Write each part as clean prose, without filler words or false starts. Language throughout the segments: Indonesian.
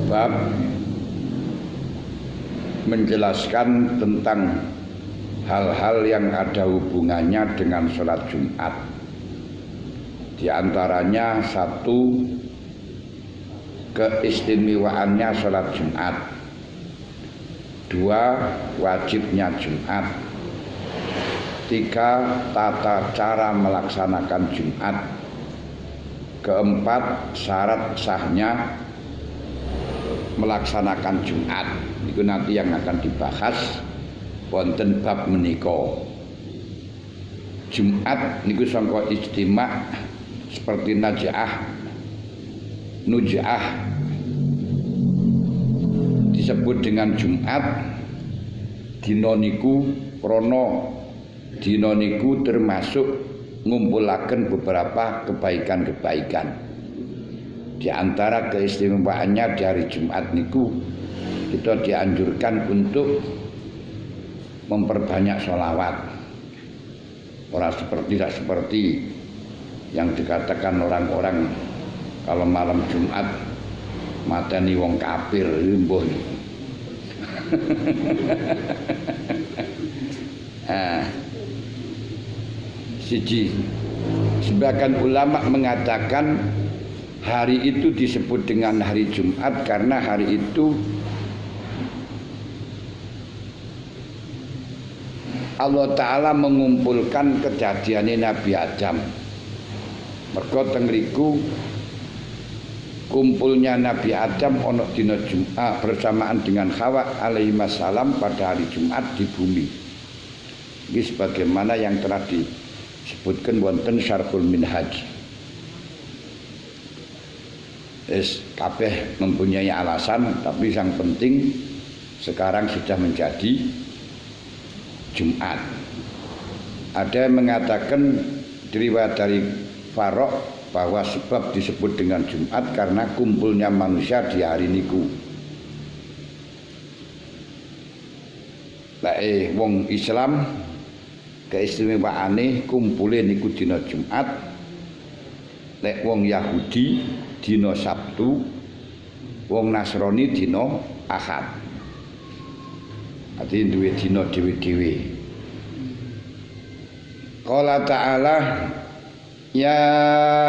bab menjelaskan tentang hal-hal yang ada hubungannya dengan sholat Jumat. Di antaranya satu, keistimewaannya sholat Jumat. Dua, wajibnya Jumat. Tiga, tata cara melaksanakan Jumat. Keempat, syarat sahnya melaksanakan Jumat. Itu nanti yang akan dibahas wonten bab menika. Jumat niku sangka ijtima' seperti najaah, nujaah disebut dengan Jumat. Dina niku krana dina niku termasuk ngumpulaken beberapa kebaikan-kebaikan. Di antara keistimewaannya dari Jumat niku kita dianjurkan untuk memperbanyak sholawat. Ora seperti yang dikatakan orang-orang kalau malam Jumat mateni wong kafir mbuh. Siji, sebagian ulama mengatakan hari itu disebut dengan hari Jumat karena hari itu Allah Ta'ala mengumpulkan kejadian Nabi Adam. Mergo teng mriku kumpulnya Nabi Adam ono dina Jumat bersamaan dengan Hawa alaihi wassalam pada hari Jumat di bumi. Ini sebagaimana yang telah disebutkan wonten Syarhul Minhaj. Kabeh mempunyai alasan, tapi yang penting sekarang sudah menjadi Jumat. Ada yang mengatakan riwayat dari Farok bahwa sebab disebut dengan Jumat karena kumpulnya manusia di hari niku. Lek wong Islam keistimewaane kumpule niku dina Jumat. Lek wong Yahudi dina Sabtu, wong Nasrani dina Ahad. Ati duwe dina dhewe-dhewe. Qala ta'ala ya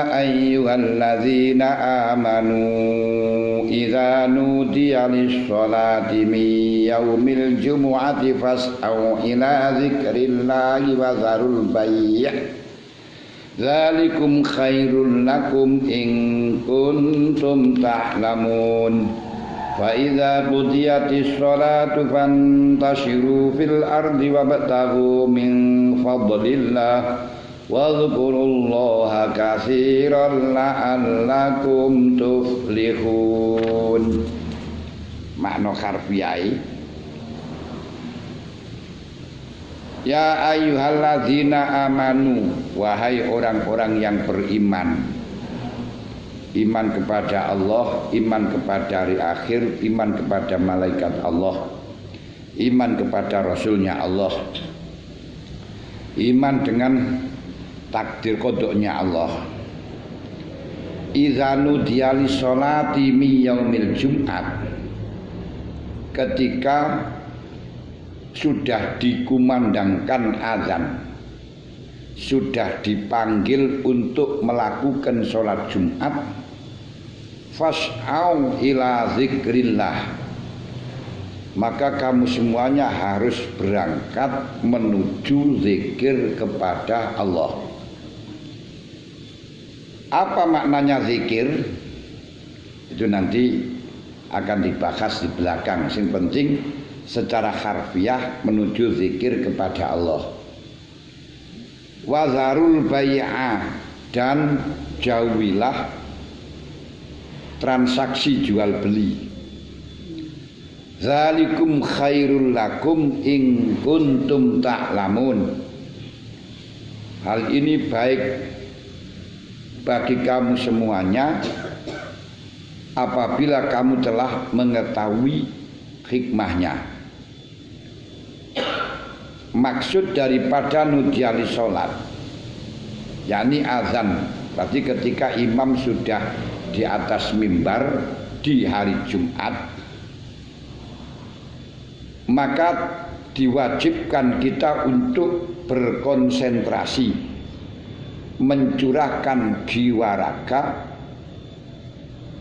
ayyuhalladzina amanu idza nudiya lis-sholati min yaumil jumu'ati fas'au ila dzikrillahi wa dzarul bay' dzalikum khairul lakum in kuntum ta'lamun. Fa idza qudiyatis sholatu fantashiru fil ardi wabtaghu min fadlillah wadhkurullaha katsiran la'allakum tuflihun. Makna harfiah, ya ayyuhalladzina amanu, wahai orang-orang yang beriman. Iman kepada Allah, iman kepada hari akhir, iman kepada malaikat Allah, iman kepada Rasulnya Allah, iman dengan takdir kodoknya Allah. Idza nudiya lis-sholati min yaumil Jum'at, ketika sudah dikumandangkan azan, sudah dipanggil untuk melakukan sholat Jumat, fas'au ila zikrillah, maka kamu semuanya harus berangkat menuju zikir kepada Allah. Apa maknanya zikir? Itu nanti akan dibahas di belakang. Yang penting secara harfiah menuju zikir kepada Allah. Wazarul bai'ah, dan jauhilah transaksi jual beli. Zalikum khairul lakum in kuntum ta'lamun. Hal ini baik bagi kamu semuanya apabila kamu telah mengetahui hikmahnya. Maksud daripada nudiali sholat, yakni azan. Berarti ketika imam sudah di atas mimbar di hari Jumat, maka diwajibkan kita untuk berkonsentrasi, mencurahkan jiwa raga,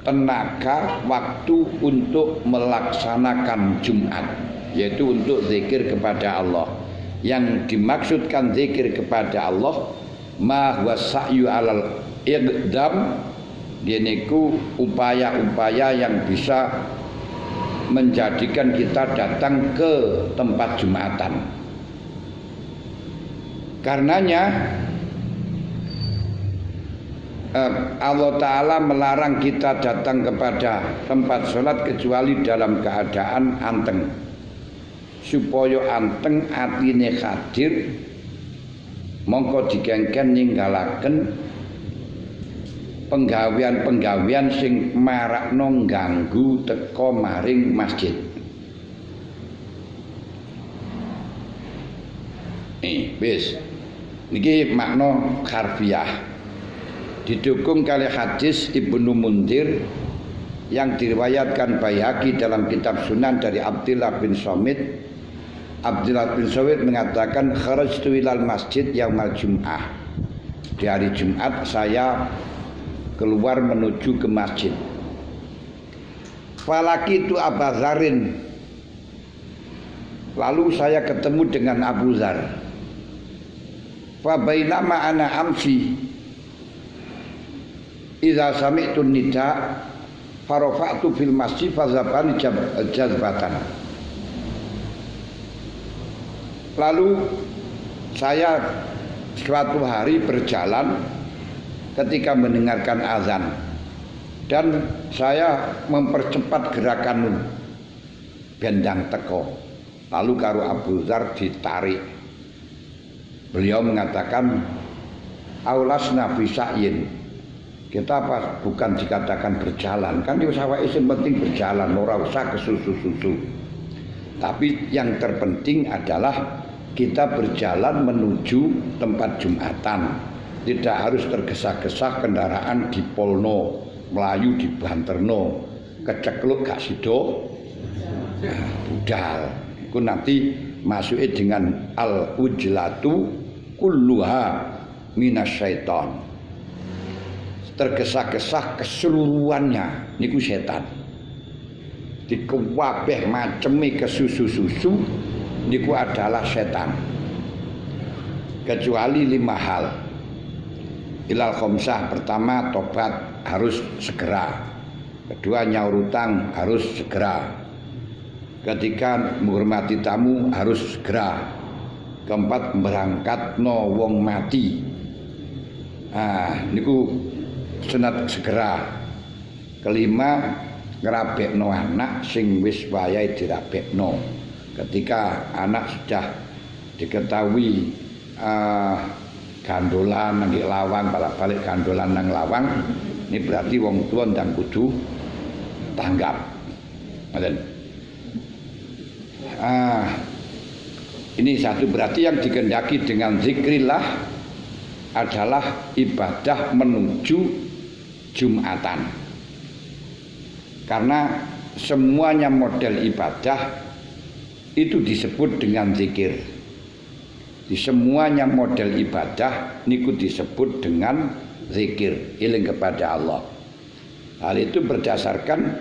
tenaga, waktu untuk melaksanakan Jumat, yaitu untuk zikir kepada Allah. Yang dimaksudkan zikir kepada Allah ma huwa sa'yu alal iqdam, yaitu upaya-upaya yang bisa menjadikan kita datang ke tempat Jumatan. Karenanya Allah Ta'ala melarang kita datang kepada tempat sholat kecuali dalam keadaan anteng, supaya anteng atine hadir, mongko digengken ninggalaken penggawean-penggawean sing marakno ganggu teka maring masjid. Wis niki makna harfiah, didukung kali hadis Ibnu Mundir yang diriwayatkan Baihaqi dalam kitab Sunan dari Abdullah bin Somit. Abdullah bin Somit mengatakan kharajtu ilal masjid yaumal jum'ah, di hari Jumat saya keluar menuju ke masjid. Falakitu Abu Dzarin, lalu saya ketemu dengan Abu Dzar. Fa bainama ana amsi idza sami'tu nida farafa'tu fil masjid fazabani jazbatan. Lalu saya suatu hari berjalan ketika mendengarkan azan, dan saya mempercepat gerakan bendang teko. Lalu karo Abu Dzar ditarik. Beliau mengatakan aulasna fisa'in, kita apa bukan dikatakan berjalan, kan di sawah isin penting berjalan, ora usah kesusu-susu. Tapi yang terpenting adalah kita berjalan menuju tempat Jumatan. Tidak harus tergesa-gesa kendaraan di polno, melayu di banterno, kecekluk gak sido, budal. Itu nanti masuknya dengan al-ujlatu kulluha minasyaiton. Tergesa-gesa keseluruhannya niku setan. Dikewabeh macemi kesusu-susu niku adalah setan. Kecuali 5 hal. Ilal khomsah, pertama tobat harus segera, kedua nyaur utang harus segera, ketiga menghormati tamu harus segera, keempat berangkat no wong mati, niku sunat segera, kelima ngerabekno anak sing wis wayahe dirabekno, ketika anak sudah diketahui gandolan nang lawang, balik gandolan nang lawang, ini berarti wong tua ndang kudu tanggap. Ini satu, berarti yang dikehendaki dengan zikrillah adalah ibadah menuju Jumatan. Karena semuanya model ibadah itu disebut dengan zikir. Di semuanya model ibadah niku disebut dengan zikir, iling kepada Allah. Hal itu berdasarkan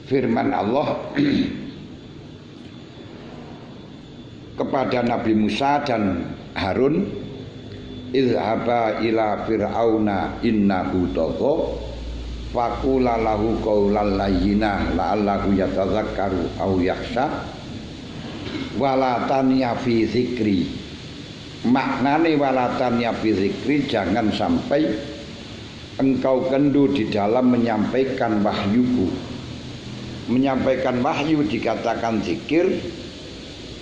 firman Allah kepada Nabi Musa dan Harun, izhaba ila fir'auna innahu tagha faqula lahu qawlan layyina la'allahu yatadzakkaru aw yakhsha wala taniya fi zikri. Maknane walatannya bizikri, jangan sampai engkau kendu di dalam menyampaikan wahyuku. Menyampaikan wahyu dikatakan zikir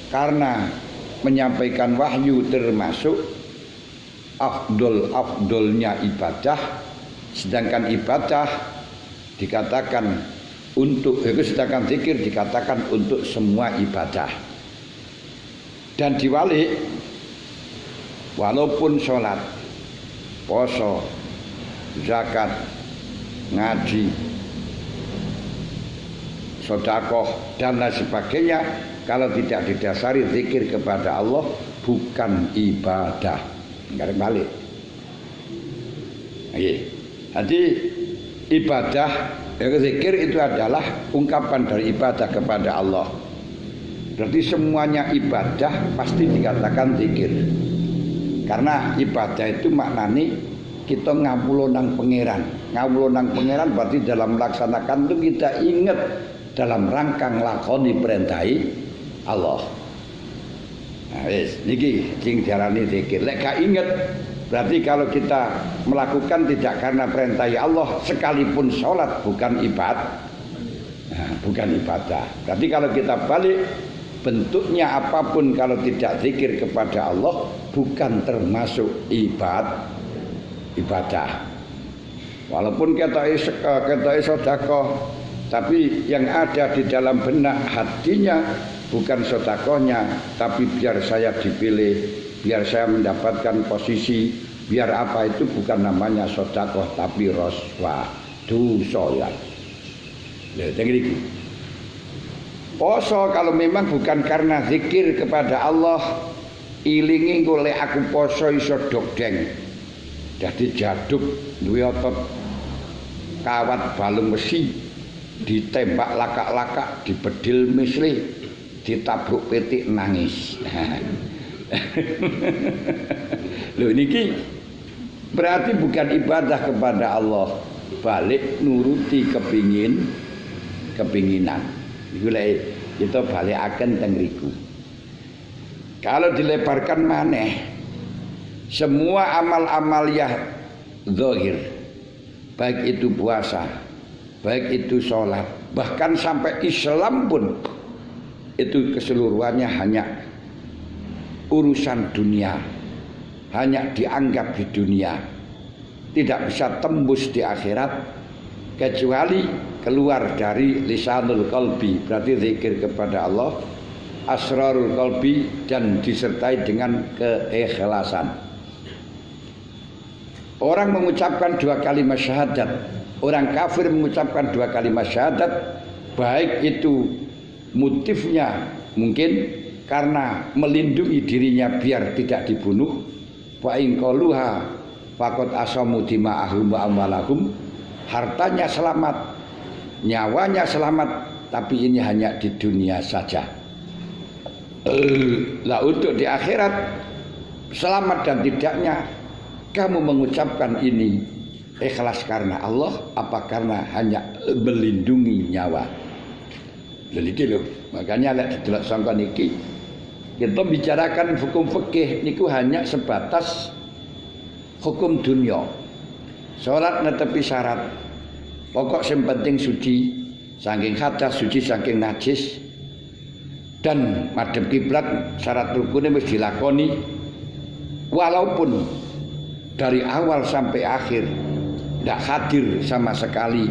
karena menyampaikan wahyu termasuk afdolnya ibadah, sedangkan ibadah dikatakan untuk sedangkan zikir dikatakan untuk semua ibadah. Dan diwalik, walaupun sholat, poso, zakat, ngaji, sedekah dan lain sebagainya, kalau tidak didasari zikir kepada Allah bukan ibadah. Enggak balik. Jadi ibadah, zikir itu adalah ungkapan dari ibadah kepada Allah. Berarti semuanya ibadah pasti dikatakan zikir. Karena ibadah itu maknanya kita ngawulo nang pangeran. Ngawulo nang pangeran berarti dalam melaksanakan itu kita ingat dalam rangka nglakoni perintahi Allah. Nah, wis niki sing diarani zikir. Lek gak inget berarti kalau kita melakukan tidak karena perintah Allah, sekalipun sholat bukan ibadah. Nah, bukan ibadah. Berarti kalau kita balik, bentuknya apapun kalau tidak zikir kepada Allah bukan termasuk ibadah. Walaupun kita sedekah, tapi yang ada di dalam benak hatinya bukan sedekahnya, tapi biar saya dipilih, biar saya mendapatkan posisi, biar apa, itu bukan namanya sedekah tapi roswa dosa. Lha iki. Poso kalau memang bukan karena zikir kepada Allah, ilingi golek aku poso iso dogdeng. Dadi jaduk duwe otot kawat balung besi, ditembak lakak-lakak, dibedil misli, ditabruk pitik nangis. Loh niki berarti bukan ibadah kepada Allah, balik nuruti kepinginan. Iku lek kita balikaken teng riku. Kalau dilebarkan maneh, semua amal-amaliyah zahir, baik itu puasa, baik itu sholat, bahkan sampai Islam pun itu keseluruhannya hanya urusan dunia, hanya dianggap di dunia, tidak bisa tembus di akhirat kecuali keluar dari lisanul qalbi, berarti zikir kepada Allah, asrarul qalbi, dan disertai dengan keikhlasan. Orang mengucapkan 2 kalimat syahadat, orang kafir mengucapkan 2 kalimat syahadat, baik itu motifnya mungkin karena melindungi dirinya biar tidak dibunuh, wa in qaluha faqad asamu dima'ahum wa amwalahum, hartanya selamat, nyawanya selamat, tapi ini hanya di dunia saja. Lah untuk di akhirat selamat dan tidaknya kamu mengucapkan ini ikhlas karena Allah apa karena hanya melindungi nyawa. Jadi gitu. Makanya lek didelok sangka niki kita bicarakan hukum fikih niku hanya sebatas hukum dunia. Salat netepi syarat. Pokok sing penting suci, saking hadas, suci saking najis, dan madhep kiblat syarat rukunnya mesti dilakoni, walaupun dari awal sampai akhir tidak hadir sama sekali,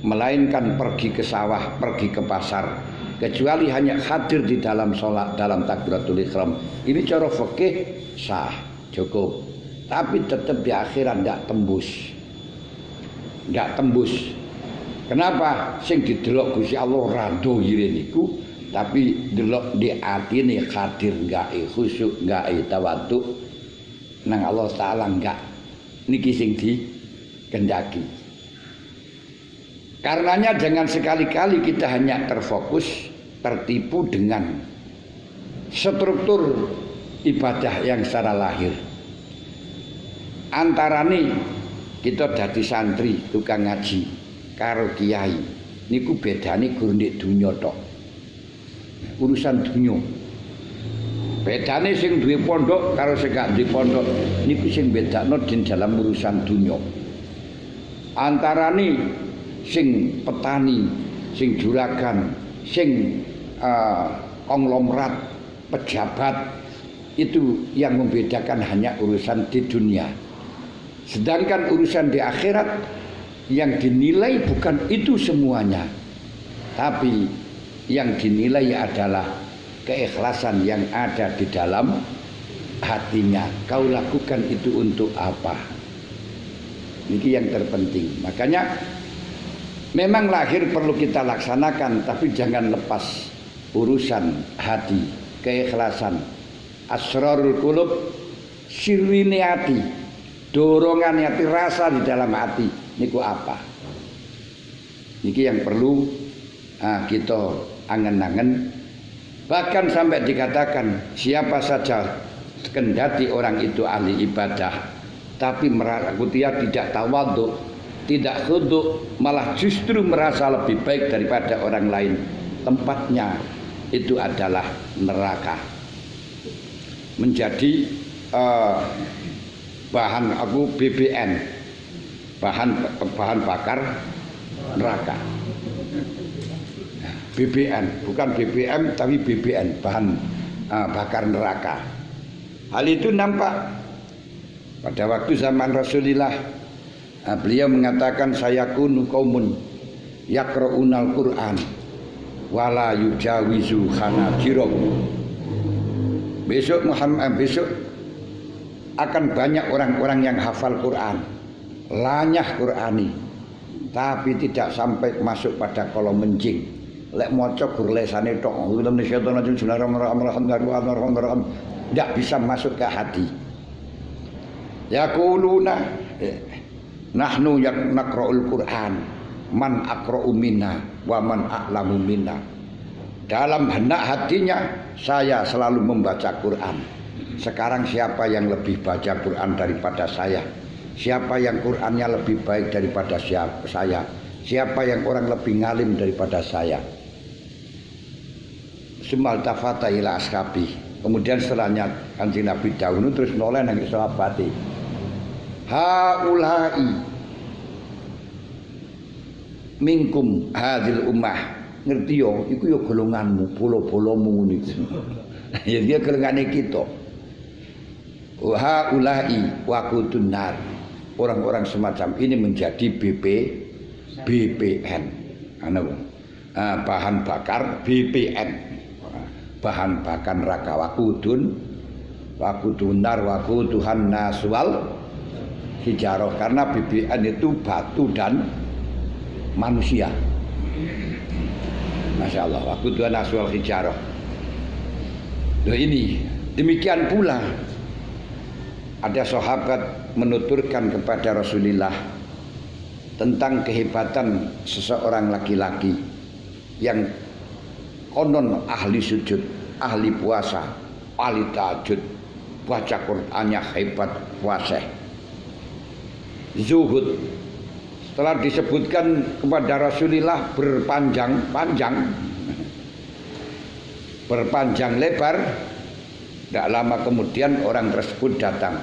melainkan pergi ke sawah, pergi ke pasar, kecuali hanya hadir di dalam sholat, dalam takbiratul ihram. Ini cara fikih sah, cukup. Tapi tetap di akhirat tidak tembus. Tidak tembus. Kenapa? Sing didelok Gusti Allah rado yire niku, tapi delok di atine hadir enggak khusyuk, enggak tawadhu nang Allah taala enggak. Niki sing dikendaki. Karenanya jangan sekali-kali kita hanya terfokus, tertipu dengan struktur ibadah yang secara lahir. Antarane kita dadi santri, tukang ngaji karo kiai niku bedane gur ndek dunya tok. Urusan dunya. Bedane sing duwe pondok karo sing gak duwe pondok niku sing bedakno di dalam urusan dunya. Antarane sing petani, sing juragan, sing konglomerat, pejabat, itu yang membedakan hanya urusan di dunia. Sedangkan urusan di akhirat yang dinilai bukan itu semuanya, tapi yang dinilai adalah keikhlasan yang ada di dalam hatinya. Kau lakukan itu untuk apa? Ini yang terpenting. Makanya Memang lahir perlu kita laksanakan, tapi jangan lepas urusan hati, keikhlasan, asrarul qulub, sirine hati, dorongan hati, rasa di dalam hati niku apa? Niki yang perlu kita angen-angen. Bahkan sampai dikatakan siapa saja kendati orang itu ahli ibadah, tapi dia tidak tawadhu, tidak khudu, malah justru merasa lebih baik daripada orang lain, tempatnya itu adalah neraka. Menjadi bahan BBN, bahan bakar neraka. BBN, bukan BBM tapi BBN, bahan bakar neraka. Hal itu nampak pada waktu zaman Rasulullah. Beliau mengatakan sayakunu qaumun yaqra'unal Qur'an wala yujawizu hanajirahum. Besok akan banyak orang-orang yang hafal Quran, lanyah Qur'ani, tapi tidak sampai masuk pada kolom menjing. Lek maca gur lesane tok, tidak bisa masuk ke hati. Yaquluna nahnu naqra'ul Qur'an man aqra'u minna wa man a'lamu minna. Dalam hendak hatinya saya selalu membaca Quran. Sekarang siapa yang lebih baca Quran daripada saya? Siapa yang Qurannya lebih baik daripada saya? Siapa yang orang lebih ngalim daripada saya? Sumal tafata ila ashabi. Kemudian setelahnya Kanjeng Nabi dahulu terus noleh nang sahabate. Haulai minkum hadil ummah, ngerti yo iku yo golonganmu, bolo-bolomu ngono iku. Ya dia golongane kita. Haulai waqudun nar. Orang-orang semacam ini menjadi BPN. Bahan bakar BPN. Bahan bakar neraka, waqudun nar waquduhan naswal hijaroh, karena BBN itu batu dan manusia. Masya Allah, waquduhan naswal hijaroh. Nah ini demikian pula ada sahabat menuturkan kepada Rasulullah tentang kehebatan seseorang laki-laki yang konon ahli sujud, ahli puasa, ahli tahajud, baca Qur'annya hebat, puasa, zuhud. Setelah disebutkan kepada Rasulullah berpanjang lebar, tidak lama kemudian orang tersebut datang.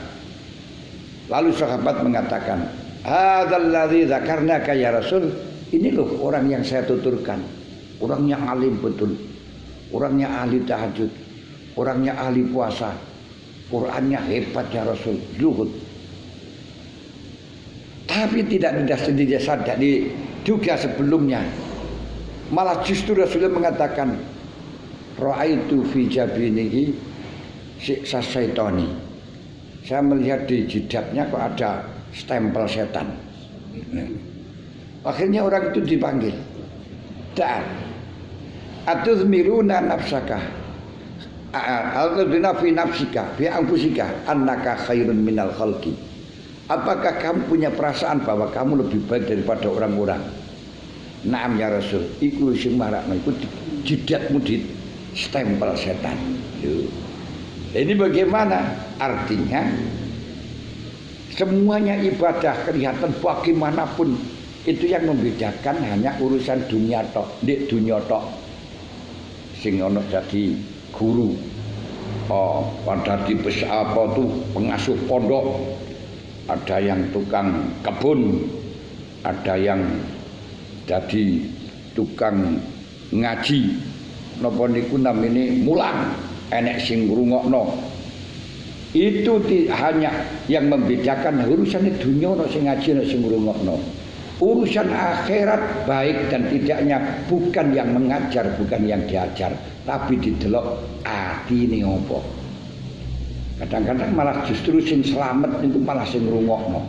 Lalu sahabat mengatakan, hadzal ladzi dzakarnaka ya Rasul, ini loh orang yang saya tuturkan. Orangnya alim betul, orangnya ahli tahajud, orangnya ahli puasa, Qur'annya hebat ya Rasul, zuhud. Tapi tidak diduga sebelumnya, malah justru Rasulullah mengatakan, ra'aitu fi jabinihi siksa syaitani. Saya melihat di jidatnya kok ada stempel setan. Akhirnya orang itu dipanggil. Atuzmiruna nafsaka al-ladina fi nafsika fi anfusika annaka khairun minal khalqi. Apakah kamu punya perasaan bahwa kamu lebih baik daripada orang-orang? Naam ya Rasul, iku sing marakno iku jidatmu di stempel setan. Ini bagaimana? Artinya semuanya ibadah kelihatan bagaimanapun itu yang membedakan hanya urusan dunia tok, ndek dunia tok. Sing ono jadi guru, pada tipe apa tuh pengasuh pondok, ada yang tukang kebun, ada yang jadi tukang ngaji, napa niku namine mulang, enek sing ngrungokno. Itu hanya yang membedakan urusan dunia ono sing ngaji ono sing ngrungokno. Urusan akhirat baik dan tidaknya bukan yang mengajar, bukan yang diajar, tapi didelok atine apa. Kadang-kadang malah justru sing selamat itu malah sing ngrungokno.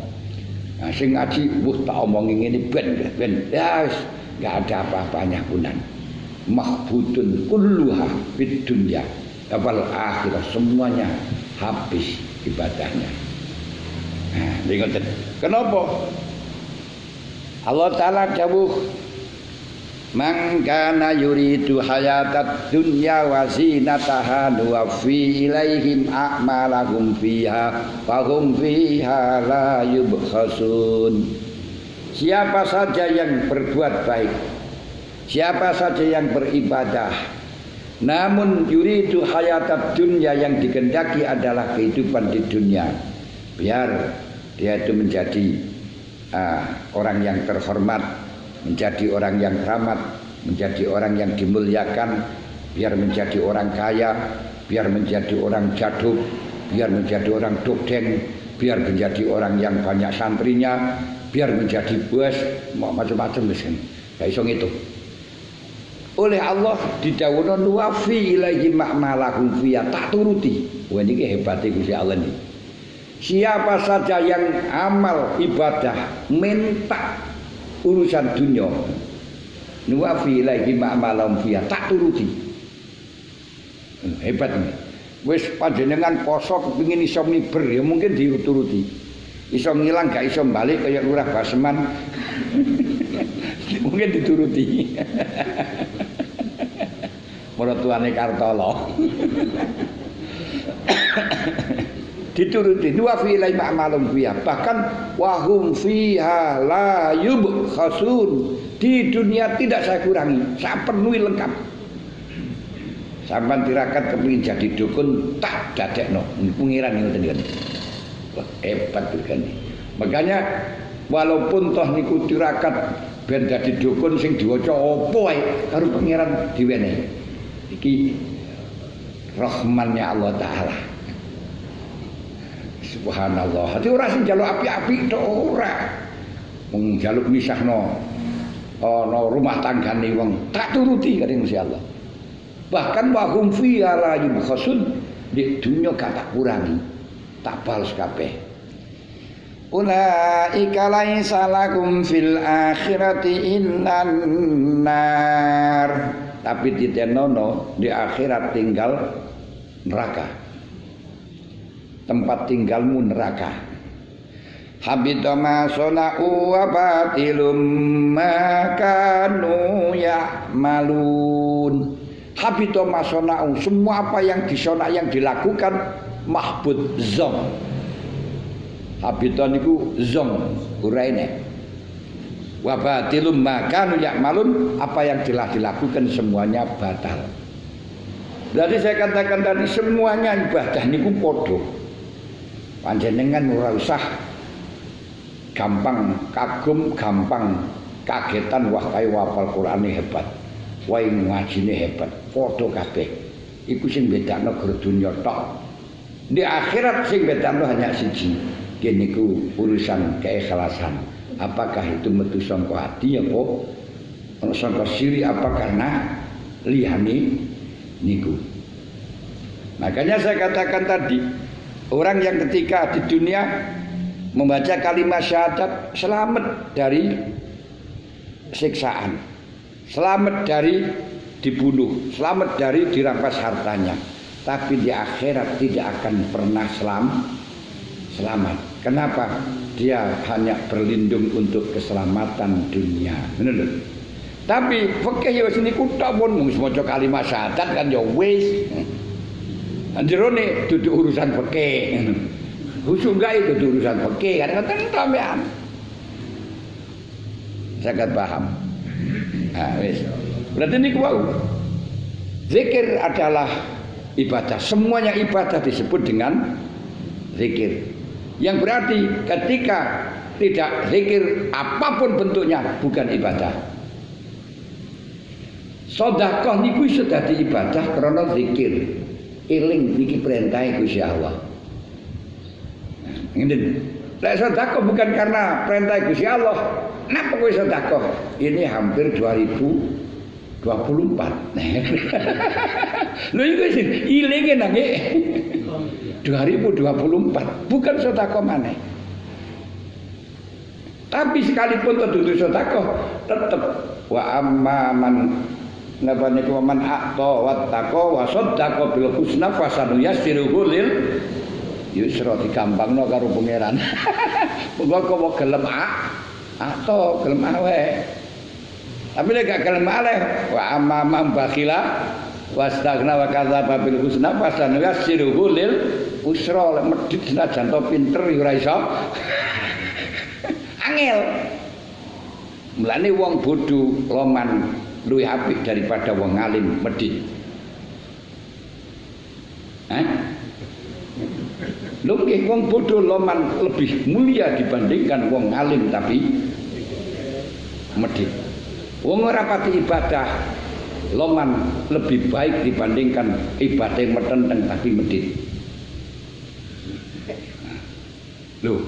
Nah, sing ngaji tak omongin ini ben ya nggak ada apa-apanya punan. Mahbudun kulluha fid dunya wal akhirah, semuanya habis ibadahnya. Nah, ngoten. Kenapa? Allah Ta'ala dawuh, man kana yuridu hayatad dunya wa zinataha nuwaffi ilaihim a'malahum fiha wa hum fiha la yubkhasun. Siapa saja yang berbuat baik, siapa saja yang beribadah, namun yuridu hayatad dunya, yang dikehendaki adalah kehidupan di dunia, biar dia itu menjadi orang yang terhormat, menjadi orang yang keramat, menjadi orang yang dimuliakan, biar menjadi orang kaya, biar menjadi orang jaduk, biar menjadi orang dokden, biar menjadi orang yang banyak santrinya, biar menjadi bos, macam-macam mesin. Gak iso ngitung. Oleh Allah didhawuhna nuwafi ilaihi ma'malahum fiya, tak turuti. Wah niki hebate Gusti Allah niki. Siapa saja yang amal ibadah minta urusan dunia, nuwafi ilaihi ma'malahum fiya, tak turuti. Hebat nih. Wis panjenengan poso kepengin iso miber ya mungkin dituruti. Iso ngilang gak iso balik kaya lurah Baseman. Mungkin dituruti. Mertuane Kartolo. Dituruti dua filai ma'malum fiha, bahkan wahum fiha la yubkhasun, di dunia tidak saya kurangi, saya penuhi lengkap. Sampai tirakat kepingin jadi dukun tak dadekno pengiran ngoten niku. Wah hebat kan. Makanya walaupun toh niku tirakat ben dadi dukun sing diwaca apa wae karo pengiran diwenehi. Iki rahmannya Allah Ta'ala. Subhanallah. Hati ora sing njaluk api-api tok ora. Wong njaluk misahno ana rumah tanggane wong tak turuti karo Gusti Allah. Bahkan wahum fiha la yubkhasun, di dunya gak tak kurangi, tak balas kabeh. Ulaika laisa lakum fil akhirati illan nar. Tapi ditenono di akhirat tinggal neraka. Tempat tinggalmu neraka. Habita ma sana'u wa batilum ma kanu ya'malun. Habita ma sana'u, semua apa yang disona yang dilakukan mahbud zong. Habita niku zong uraine. Wa batilum ma kanu ya'malun, apa yang telah dilakukan semuanya batal. Berarti saya katakan tadi semuanya ibadah niku padha. Panjenengan ora usah gampang kagum, gampang kagetan, wah kae wafal Qur'ane hebat, wah ngajine hebat, padha kabeh. Iku sing bedakno guru dunya tok. Di akhirat sing bedakno hanya siji, kene niku urusan keikhlasan. Apakah itu metu sangka ati apa ana sangka siri, apa karena liyane niku. Makanya saya katakan tadi, orang yang ketika di dunia membaca kalimat syahadat selamat dari siksaan, selamat dari dibunuh, selamat dari dirampas hartanya, tapi di akhirat tidak akan pernah selamat. Kenapa? Dia hanya berlindung untuk keselamatan dunia. Benar. Tapi fikih ya sini kutok pun mung maca kalimat syahadat kan ya wis. Anjrone dudu urusan fikih. Khusus enggak itu urusan fikih, kadang-kadang sampean. Sangat paham. Nah, wis. Berarti niku wau. Zikir adalah ibadah. Semuanya ibadah disebut dengan zikir. Yang berarti ketika tidak zikir apapun bentuknya bukan ibadah. Sedekah niku iso dadi ibadah karena zikir. Eling niki perintah Gusti Allah. Ngene. Lek sedekah bukan karena perintah Gusti Allah. Napa kowe sedekah? Ini hampir 2024. Lho iku sing ilinge nang 2024 bukan sedekah maneh. Tapi sekalipun terdudu sedekah tetap wa amman napa niku man aqta wattaqa wa saddaqa bil husna fasanuyassiruhu lil yusra digampangno karo pangeran. Monggo kowe gelem aqta gelem aweh. Tapi nek gak gelem aleh wa amman bakhila wastaghna wa kadzdzaba bil husna fasanuyassiruhu lil usra medhit senajan to pinter ya ora iso. Angel. Mulane wong bodho loman luwih apik daripada wong alim medhit. Lho nggih wong bodho loman lebih mulia dibandingkan wong alim tapi medhit. Wong ora pati ibadah loman lebih baik dibandingkan ibadah yang metenteng tapi medhit. Lho.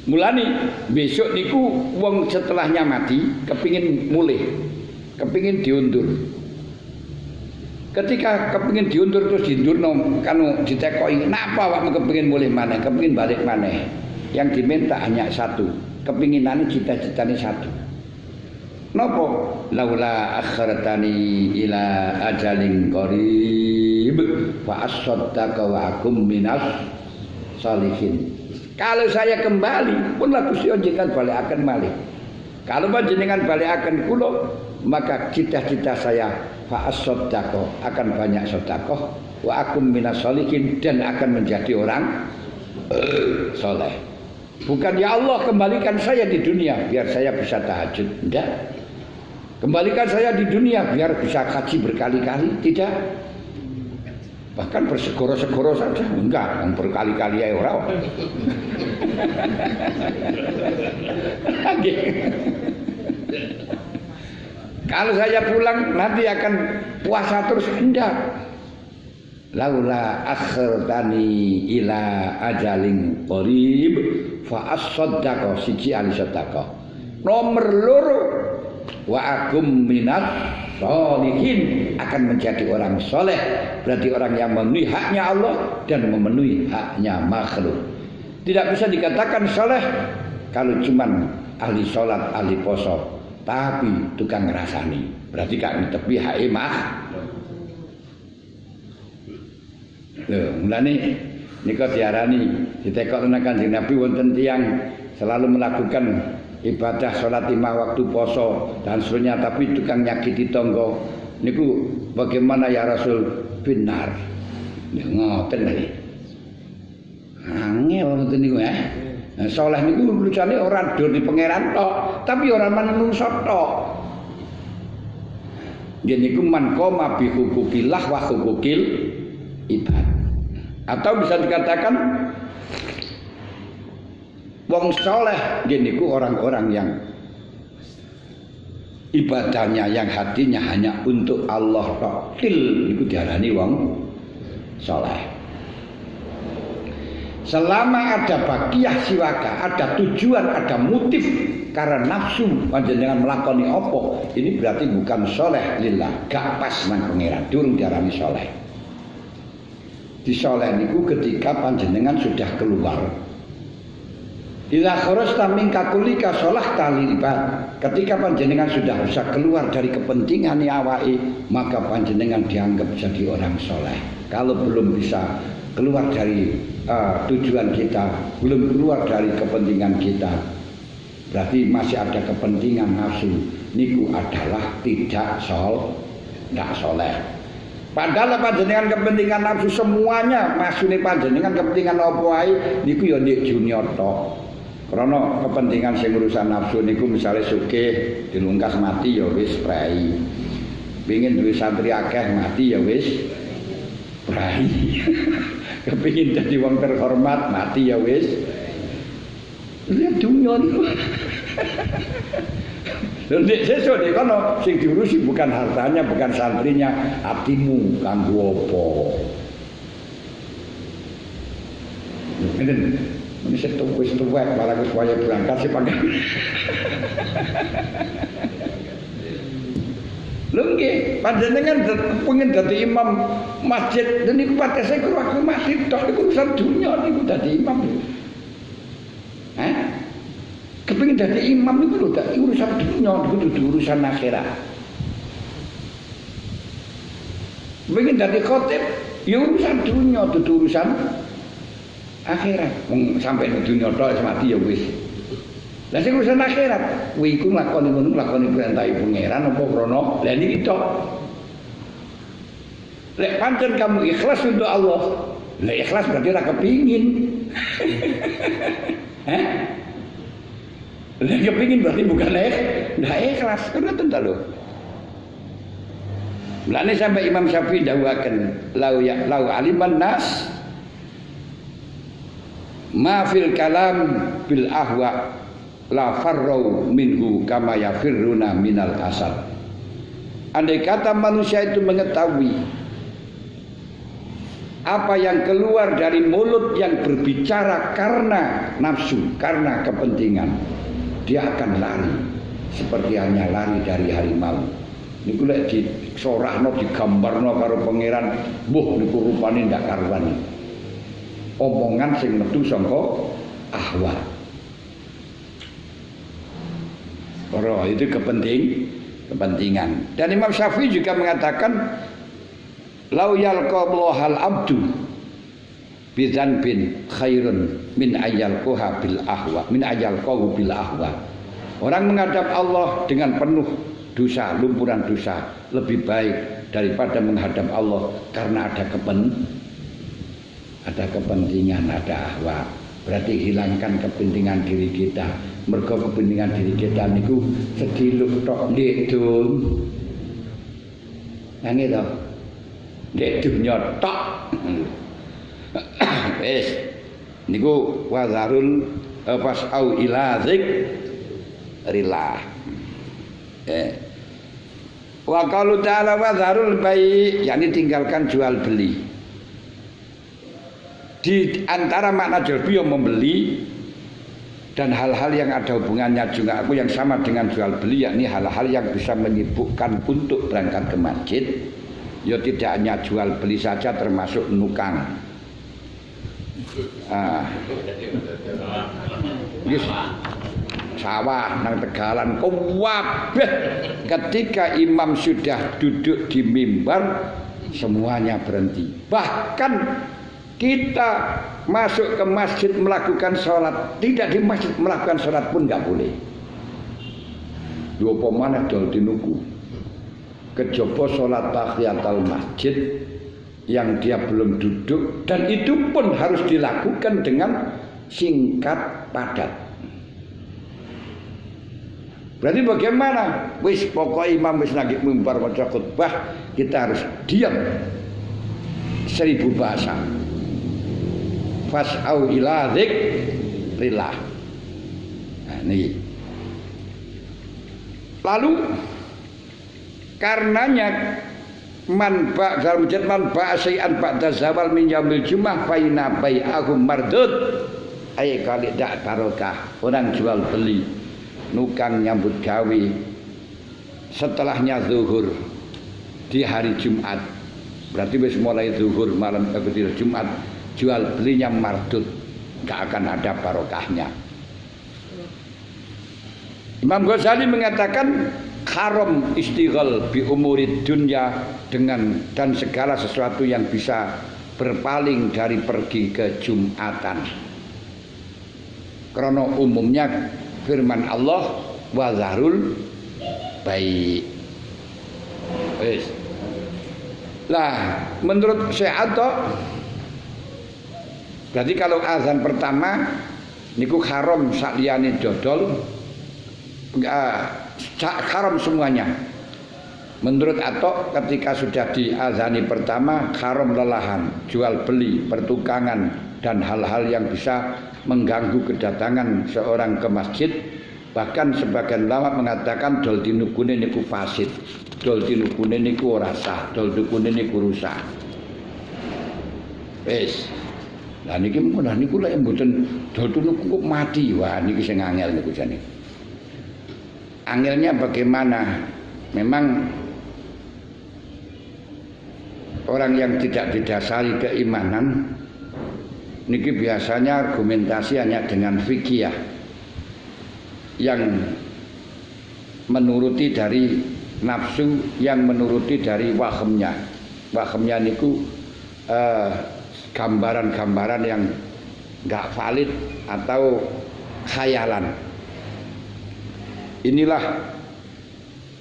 Mulane besok niku wong setelahnya mati kepingin mulih, kepingin diundur. Ketika kepingin diundur terus diundurno kanu ditekoki, "Napa awakmu kepingin mulih maneh, kepingin balik maneh?" Yang diminta hanya satu, kepinginane cita-citane satu. Napa? Laula akhartani ila ajalin qarib fa asaddaqa wa akum minas salihin. Kalau saya kembali pun Gusti jenengan balekaken malih. Kalau panjenengan balekaken kula maka cita-cita saya fa as-sadaqah akan banyak sedekah wa akum minas sholihin dan akan menjadi orang soleh. Bukan ya Allah kembalikan saya di dunia biar saya bisa tahajud. Tidak. Kembalikan saya di dunia biar bisa haji berkali-kali. Tidak. Bahkan bersegoro-segoro saja enggak, yang berkali-kali ae ora. Kalau saya pulang nanti akan puasa terus enggak. Laula akhartani ila ajalin qarib fa as-saddaqa siji ali sedekah. Nomor loro wa akum minat sholihin akan menjadi orang soleh, berarti orang yang memenuhi haknya Allah dan memenuhi haknya makhluk. Tidak bisa dikatakan soleh kalau cuman ahli sholat, ahli poso, tapi tukang ngrasani, berarti gak ngetepi hake makhluk. Lho, mulane nika diarani ditekok nang Kanjeng Nabi wonten tiyang selalu melakukan ibadah salat 5 waktu poso dan seterusnya tapi tukang nyakiti tangga niku bagaimana ya Rasul benar ya ngoten lho angel ngoten niku saleh niku lucane ora dur di pangeran tok tapi ora manungsa tok yen niku man qoma bi hukukillah wa hukukil ibad atau bisa dikatakan wong soleh giniku orang-orang yang ibadahnya yang hatinya hanya untuk Allah tok niku diarani wong soleh. Selama ada bakiyah siwaka, ada tujuan, ada motif karena nafsu panjenengan melakoni apa, ini berarti bukan soleh lillah, gak pas nang pangeran, durung diarani soleh. Di soleh niku ketika panjenengan sudah keluar. Idza kharajta min kakulika sholahta lil ibad. Ketika panjenengan sudah bisa keluar dari kepentingan awake, maka panjenengan dianggap jadi orang soleh. Kalau belum bisa keluar dari tujuan kita, belum keluar dari kepentingan kita, berarti masih ada kepentingan nafsu. Niku adalah tidak soleh. Padahal panjenengan kepentingan nafsu semuanya, maksudnya panjenengan kepentingan apa wae niku ya ndek junior tok. Karena kepentingan sing urusan nafsu niku misalnya sugih dilungkas mati ya wis prai. Pengin duwe santri akeh mati ya wis prai. Kepengin dadi wong terhormat mati ya wis. Lihat dunia niku. Nek sesuk nek kono sing diurusi bukan hartanya, bukan santrinya, atimu kanggo apa? Ngene. Ini wis tuwek malah wis waya berangkat sih pakai. Lho nggih, panjenengan pengen dadi imam masjid dan niku padha saya waktu mati tok niku urusan dunya niku dadi imam. pengen dadi imam itu lho, dak urusan dunia, itu urusan akhirat. Pengen dadi khotib, ya urusan dunia, itu urusan akhirat. Sampai dunia tok mati ya wis. Lah sing urusan akhirat, kuwi iku nglakoni perintah pangeran apa krana lha niki tok. Lek pancen kamu ikhlas untuk Allah, lek ikhlas berarti ora kepingin. Lek kepingin berarti bukan ikhlas, kan tentu lho. Mulane sampai Imam Syafi'i dawuhaken lau aliman nas ma fil kalam bil ahwa la farrau minhu kama yafirruna minal asad. Andai kata manusia itu mengetahui apa yang keluar dari mulut yang berbicara karena nafsu, karena kepentingan, dia akan lari seperti hanya lari dari harimau. Niku lek disorahno digambarno karo pangeran, mbuh niku rupane ndak karuan. Omongan sing metu saka ahwa. Ora itu kepentingan. Dan Imam Syafi'i juga mengatakan lau yalqallohal abdu bidzanbin khairun min ayyalqahu bil ahwa. Orang menghadap Allah dengan penuh dosa, lumpuran dosa lebih baik daripada menghadap Allah karena ada kepentingan, ada ahwa. Berarti hilangkan kepentingan diri kita. Mergo kepentingan diri kita niku sediluk tok ndek dun. Nangis to. Ndek dunya tok. Wis niku wazarul fasau ila zikrillah. Wa qalu ta'ala wazarul bai', yakni tinggalkan jual beli. Di antara makna jual beli yang membeli dan hal-hal yang ada hubungannya juga aku yang sama dengan jual beli, yakni hal-hal yang bisa menyibukkan untuk berangkat ke masjid. Ya tidak hanya jual beli saja, termasuk nukang. Sawah nang Tegalan kabeh ketika imam sudah duduk di mimbar semuanya berhenti. Bahkan kita masuk ke masjid melakukan sholat, tidak di masjid melakukan sholat pun nggak boleh. Dua pemanah dol dinuku kejaba sholat tahiyatul masjid yang dia belum duduk, dan itu pun harus dilakukan dengan singkat padat. Berarti bagaimana? Wis pokok imam wis lagi mimbar maca khutbah, kita harus diam 1000 bahasa. Fas'au ila dzikrillah. Nah, ini. Lalu karenanya man syai'an ba'da zawal min yaumil jum'ah fa inna bai'ahum mardud. Ay kali dak barokah. Orang jual beli, nukang nyambut gawe setelahnya zuhur di hari Jumat. Berarti wis mulai zuhur malam ke Jumat, jual belinya mardud, gak akan ada barokahnya. Imam Ghazali mengatakan haram istighal bi umurid dunya dengan dan segala sesuatu yang bisa berpaling dari pergi ke Jumatan. Karena umumnya firman Allah wa zarul bai'. Wis. Lah, menurut Syekh Atta berarti kalau azan pertama niku haram sakliyane dodol, haram semuanya. Menurut Atta ketika sudah diazani pertama haram lelahan, jual beli, pertukangan dan hal-hal yang bisa mengganggu kedatangan seorang ke masjid. Bahkan sebagian ulama mengatakan dol dinukune niku fasid, dol dinukune niku ora sah, dol dinukune niku rusak. Wis. Lah niki mun niku lek mboten dol niku mati, wah niki sing angel niku jane. Angelnya bagaimana? Memang orang yang tidak didasari keimanan niki biasanya argumentasi hanya dengan fikih. yang menuruti dari nafsu, yang menuruti dari wahemnya. Wahemnya niku gambaran-gambaran yang nggak valid atau khayalan. Inilah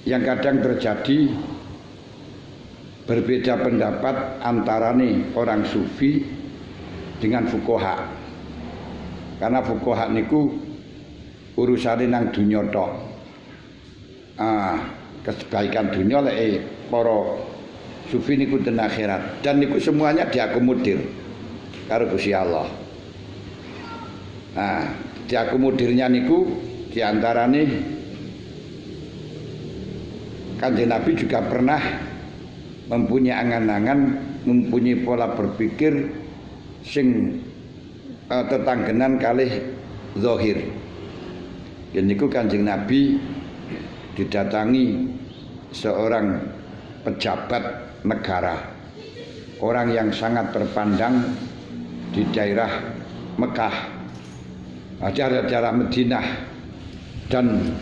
yang kadang terjadi, berbeda pendapat antara nih orang sufi dengan fuqaha. Karena fuqaha niku urusane nang dunya tok. Kebaikan dunia lek para sufi niku ten akhirat, dan niku semuanya diakomodir karo Gusti Allah. Diakomodirnya niku diantarane Kanjeng Nabi juga pernah mempunyai angan-angan, mempunyai pola berpikir sing tetanggenan kalih zahir. Yen niku Kanjeng Nabi didatangi seorang pejabat negara, orang yang sangat terpandang di daerah Mekah, daerah Madinah, dan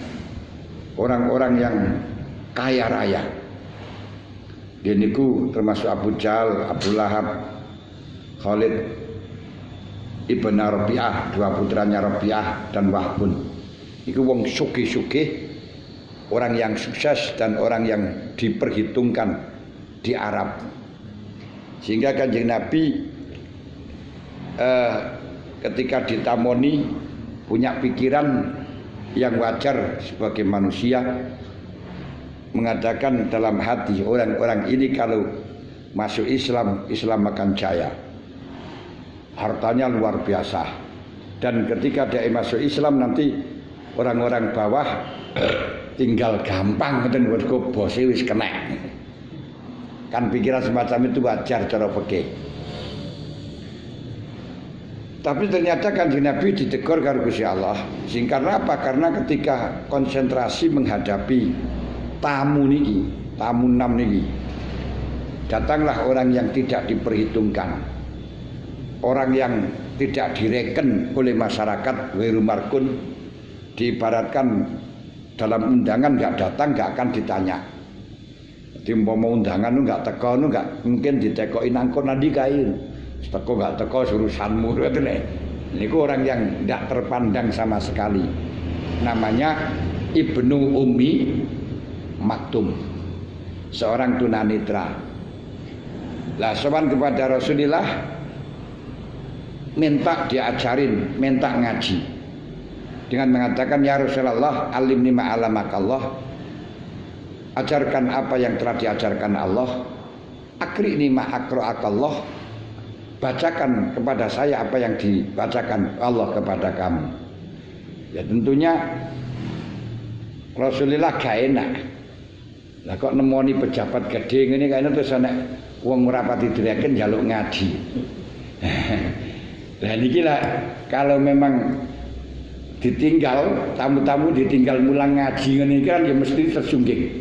orang-orang yang kaya raya. Dia niku termasuk Abu Jahal, Abu Lahab, Khalid ibn Rabi'ah, dua putranya Rabi'ah dan Wahbun. Iku wong sugih-sugih, orang yang sukses dan orang yang diperhitungkan di Arab. Sehingga Kanjeng Nabi ketika ditamoni punya pikiran yang wajar sebagai manusia, mengatakan dalam hati, orang-orang ini kalau masuk Islam, Islam akan jaya, hartanya luar biasa, dan ketika dia masuk Islam nanti orang-orang bawah tinggal gampang ngeten kok bose wis kena. Kan pikiran semacam itu wajar cara fikih. Tapi ternyata Kanjeng Nabi ditegur karo Gusti Allah. Sing karena apa? Karena ketika konsentrasi menghadapi tamu niki, tamu 6 niki, datanglah orang yang tidak diperhitungkan, orang yang tidak direken oleh masyarakat, ghairu markun, diibaratkan dalam undangan nggak datang nggak akan ditanya. Jadi mau undangan lu nggak teko, lu nggak mungkin ditekoin angkot nanti kain, teko nggak teko urusanmu itu nih. Ini orang yang tidak terpandang sama sekali. Namanya Ibnu Ummi Maktum, seorang tunanetra. Lah sowan kepada Rasulullah, minta diajarin, minta ngaji, dengan mengatakan, ya Rasulullah, alimni ma'alamakallah, ajarkan apa yang telah diajarkan Allah, akri'ni ma'akra'akallah, bacakan kepada saya apa yang dibacakan Allah kepada kamu. Ya tentunya Rasulullah gak enak. Lah kok nemoni pejabat gede ngene kayane terus ana wong ngrapati direken njaluk ngaji. Lah niki lah kalau memang ditinggal, tamu-tamu ditinggal mulang ngaji ngene kan ya mesti tersungging.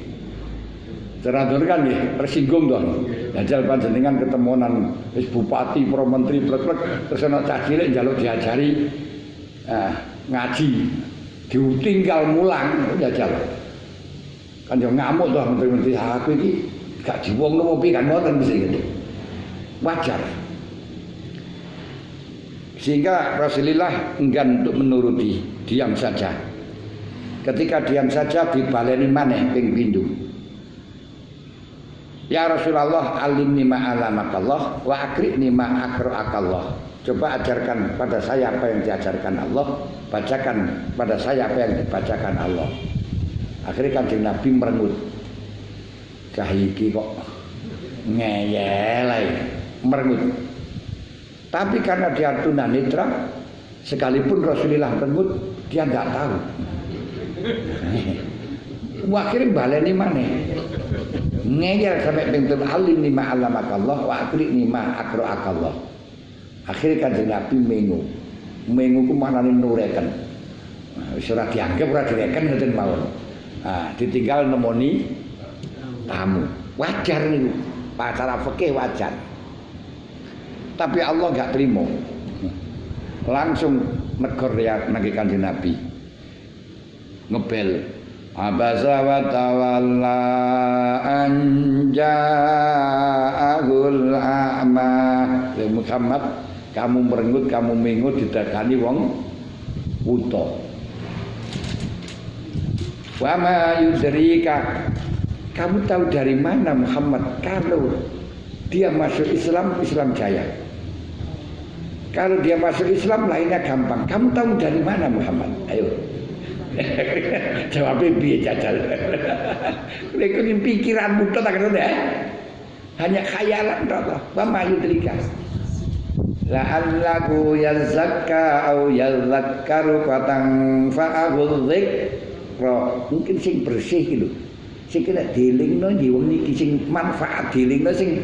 Teratur kan ya tersinggung dong. Jajal panjenengan ketemuan wis bupati, pro menteri, plek-plek terus ana cah cilik njaluk diajari ngaji. Ditinggal mulang jajal. Kan yo ngamuk toh menteri-menteri, aku iki gak diwongno opo kan mboten mesti gitu. Wajar. Sehingga Rasulullah enggan untuk menuruti, diam saja. Ketika diam saja dibaleni maneh ping pindho. Ya Rasulullah, alimni ma'alamakallah wa akri'ni ma'akra'akallah. Coba ajarkan pada saya apa yang diajarkan Allah, bacakan pada saya apa yang dibacakan Allah. Akhirnya Kanjeng Nabi merengut. Cah iki kok ngeyel ae, merengut. Tapi karena dia tunanetra, sekalipun Rasulullah merengut, dia enggak tahu. Akhirnya baleni maneh. Ngeyel sampai pintu alim ni ma'alamakallah wa akri'ni ma'akra'akallah. Akhirnya Kanjeng Nabi mengu. Mengu ku maknane nureken. Wis ora dianggap ora direken ngoten mawon. Ditinggal nemoni tamu. Wajar niku. Pacara fikih wajar. Tapi Allah enggak terima. Langsung negur ya nang Kanjeng Nabi. ngebel. Abasa wa tawalla an ja'ahul a'ma. Muhammad, kamu merengut, kamu mengut didakani wong buta. Wa ma yudrika, kamu tahu dari mana Muhammad kalau dia masuk Islam, Islam jaya. Kalau dia masuk Islam lainnya gampang. Kamu tahu dari mana Muhammad? Ayo. Jawabnya piye jajal. Lek ini pikiranmu tok tak ada. Hanya khayalan tok. Wa ma yudrika. La'allahu yazakka au yazakkaru fatanfa'ahul dzikra. Mungkin sing bersih gitu. Sing kena dilingno nggih wong niki sing manfaat dilingno sing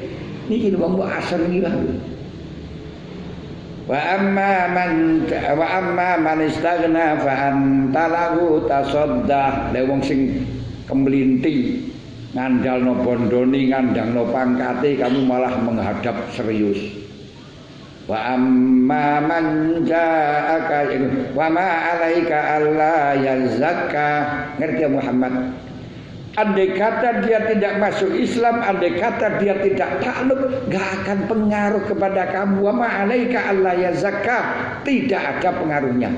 niki wong mbok asar niki lho. Wa amma man istaghna fa anta lahu tasaddah. Le wong sing kemlinti ngandalno bondone ngandangno pangkate kamu malah menghadap serius. Wa amma man ja'aka wa ma 'alaika alla yazakka. Ngerti ya Muhammad? Andai kata dia tidak masuk Islam, andai kata dia tidak takluk, gak akan pengaruh kepada kamu. Wa ma 'alaika alla yazakka, tidak ada pengaruhnya.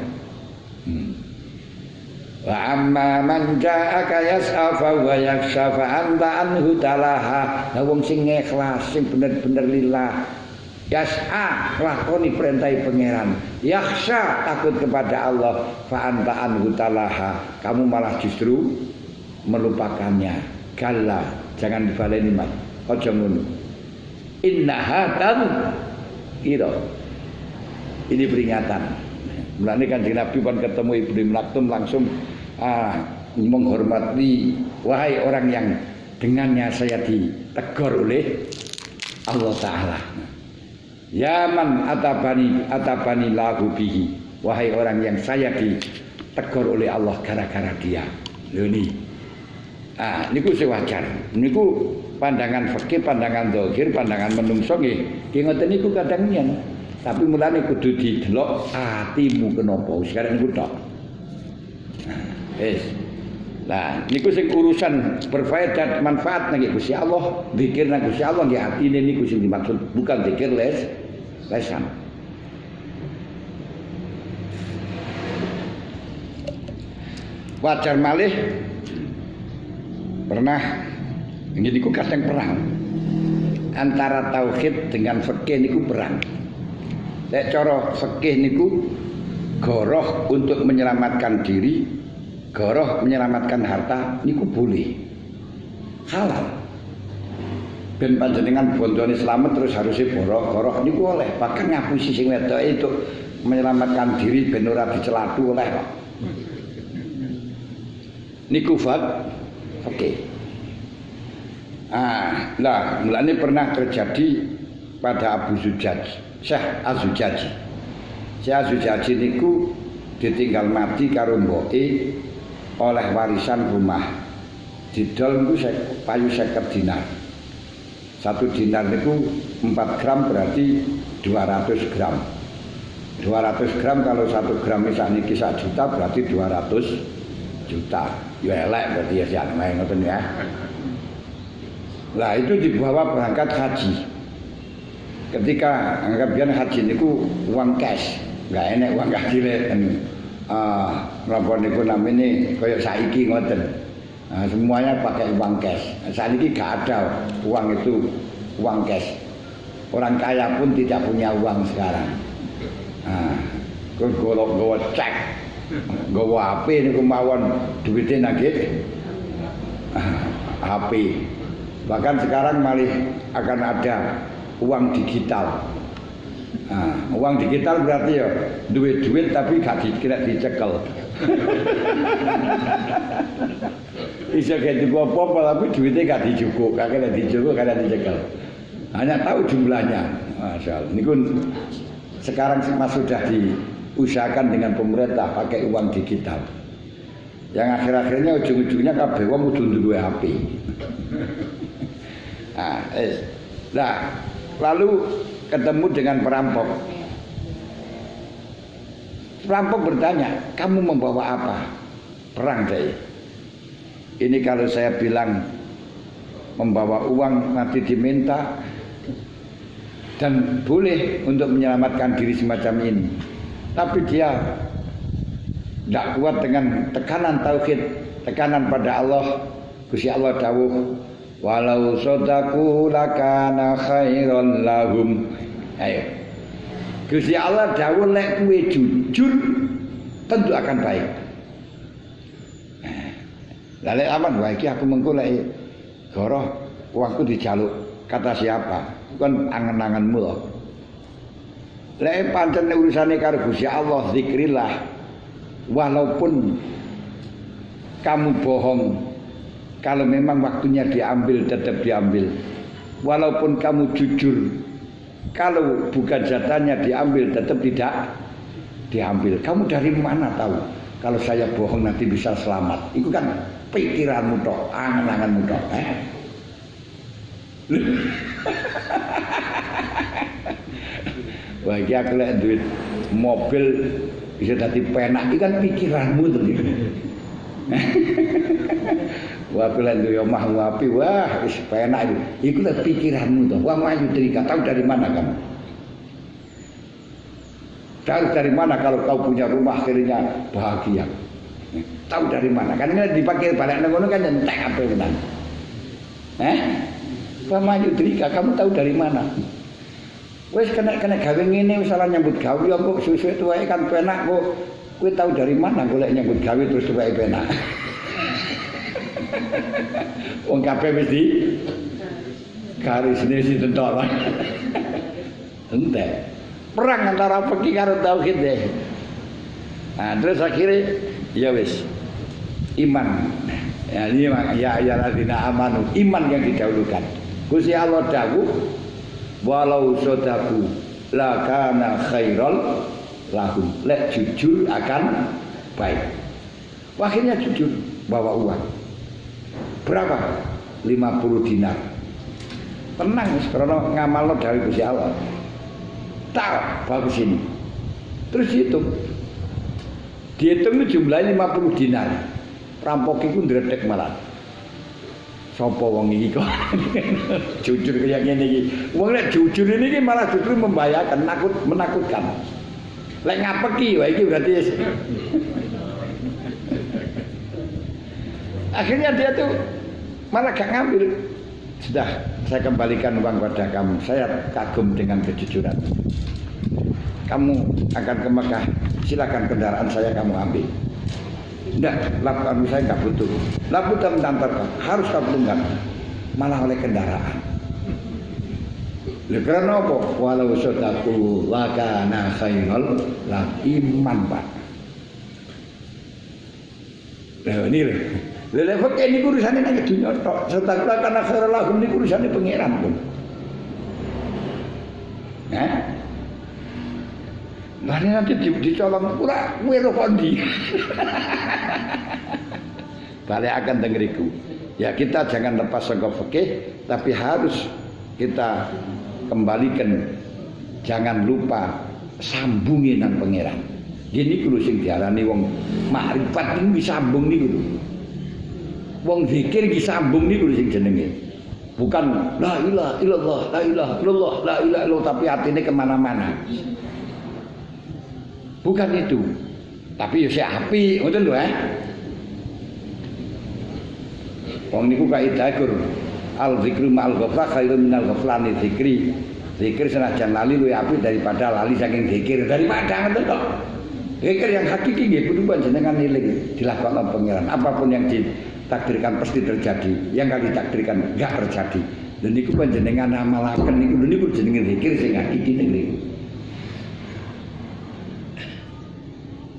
Wa amma man ja'aka yas'afa wa yakshafa anta anhu talaha. Wong sing ikhlas, sing bener-bener lillah. Yas'a, lakoni perintah pangeran. Yaksha, takut kepada Allah. Fa anta anhu talaha, kamu malah justru melupakannya. Kalla, jangan dibaleni mat. Aja ngono. Inna hatan ira. Ini peringatan. Mulane Kanjeng Nabi pun ketemu Ibnu Maktum langsung menghormati, wahai orang yang dengannya saya ditegur oleh Allah Ta'ala. Ya man atabani lahu bihi. Wahai orang yang saya ditegur oleh Allah gara-gara dia. Lho ini. Niku sewajar. Niku pandangan fikih, pandangan zahir, pandangan menungso nggih. Ki ngoten niku kadang yen. Tapi mulane kudu didelok atimu kenapa. Sekarang niku tok. Nah, niku sing urusan berfaedah manfaat nang Gusti Allah, zikir nang Gusti Allah nggih atine niku sing dimaksud, bukan zikir lesan. Wajar malih pernah ini niku kadang perang antara tauhid dengan fikih niku perang. Nek cara fikih niku goroh untuk menyelamatkan diri, goroh menyelamatkan harta niku boleh, halal. Ben panjenengan bondone selamat terus harusnya goroh niku oleh, bahkan ngapusi sing wedok itu menyelamatkan diri ben ora dicelatu oleh kok. Niku oke. Lah mulane pernah terjadi pada Abu Zujaj, Syekh Az-Zujaji. Syekh Az-Zujaji niku ditinggal mati karo mboke oleh warisan rumah. Didol niku payu 50 dinar. 1 dinar niku 4 gram berarti 200 gram. 200 gram kalau 1 gram sakniki 1 juta berarti 200 juta. Ya elek berarti ya sak ngoten ya. Lah itu dibawa berangkat haji. Ketika anggap biyen haji niku uang cash, enggak enak uang kacile. Napa niku namine kaya saiki ngoten. Semuanya pakai uang cash. Saiki gak ada uang itu uang cash. Orang kaya pun tidak punya uang sekarang. Golok cek. Gawa HP niku mawon duwite nggih. HP. Bahkan sekarang malah akan ada uang digital. Uang digital berarti ya duit tapi gak dikira dicekel. Bisa kayak apa-apa tapi duitnya gak dijukuk, kagak dijukuk, kagak dicekel. Hanya tahu jumlahnya. Masya Allah. Ini pun sekarang sudah diusahakan dengan pemerintah pakai uang digital. Yang akhir-akhirnya ujung-ujungnya kabeh wong kudu duwe HP. Nah, lalu ketemu dengan perampok. Perampok bertanya, kamu membawa apa? perang saya. Ini kalau saya bilang membawa uang nanti diminta, dan boleh untuk menyelamatkan diri semacam ini. Tapi dia tidak kuat dengan tekanan tauhid, tekanan pada Allah. Gusti Allah dawuh, walau sodaku lakana khairan lahum. Ayo, Gusti Allah dawuh lek kowe jujur tentu akan baik. Lalu aman, wah iki aku mengko lek goroh uangku dijaluk kata siapa? Bukan angen-angenmu loh. Lek pancen urusane karo Gusti Allah, zikrillah. Walaupun kamu bohong, kalau memang waktunya diambil tetap diambil. Walaupun kamu jujur, kalau bukan jatahnya diambil tetap tidak diambil. Kamu dari mana tahu kalau saya bohong nanti bisa selamat? Itu kan pikiranmu tok, angan-anganmu tok, Wah, iki aku lek duit mobil bisa dadi penak, iki kan pikiranmu to. Wah, aku lek duwe omah api, wah wis penak itu. Iku lek pikiranmu to. Wah, mayu trika, tahu dari mana kamu? Tahu dari mana kalau kau punya rumah akhirnya bahagia? Tahu dari mana? Kan ini dipakai balik ngono kan entek apa tenan. Pama Yudrika, kamu tahu dari mana? Wes kena gawe ngene wis salah nyambut gawe kok suwe-suwe tuwae kan penak kok. Kowe tahu dari mana golek nyambut gawe terus tuwae penak. Wong kabeh wis di garisne si tentok. Entek. Perang antara fikih karo tauhid deh. Nah, terus akhirnya ya wis iman. Ya ini ya ayyuhalladzina amanu, iman yang didahulukan. Gusti Allah dawuh walau sodaku lakana khairal lahum. Lek jujur akan baik. Akhirnya jujur bawa uang. Berapa? 50 dinar. Tenang karena ngamalno dari Gusti Allah. Tak bagus ini. Terus dihitung jumlahnya 50 dinar. Rampok itu ndredeg malah. Sapa wong iki kok jujur kaya ngene iki. Wong nek jujur ini iki malah justru membahayakan, menakutkan. Lek ngapeki wae iki berarti akhirnya dia tuh malah gak ngambil. Sudah, saya kembalikan uang pada kamu. Saya kagum dengan kejujuran. Kamu akan ke Mekah, silakan kendaraan saya kamu ambil. Enggak, laporan saya enggak butuh. Laporan mengantarkan, harus kamu tunggang. Malah oleh kendaraan. Karena apa? Walau sodaku lakana khairal lah iman Pak. Nah ini loh. Lha kok ini urusane nang dunya tok. Sodaku lakana khairal lahum ini urusane pangeran pun. Nah ini nanti dicolong pula wero kondi. Balik akan dengeriku. Ya kita jangan lepas sangka fikih, tapi harus kita kembalikan. Jangan lupa sambungi nang pangeran. Gini kulo sing diarani wong makrifat niku disambung niku lho. Wong zikir disambung niku sing jenenge. Bukan la ilaha illallah, la ilaha illallah, la ilaha illallah tapi atine kemana-mana. Bukan itu, tapi ya si api, ngoten lho Wong niku kaidah Gur, al zikru ma'al ghaflah khairun minal ghaflani zikri. Zikir senajan lali luwih apik daripada lali saking zikir. Daripada ngoten kok. Zikir yang hakiki nggih kudu panjenengan eling dilakoni pangeran. Apapun yang ditakdirkan pasti terjadi, yang enggak ditakdirkan enggak terjadi. Dan niku panjenengan amalaken niku jenenge zikir sing hakiki niku.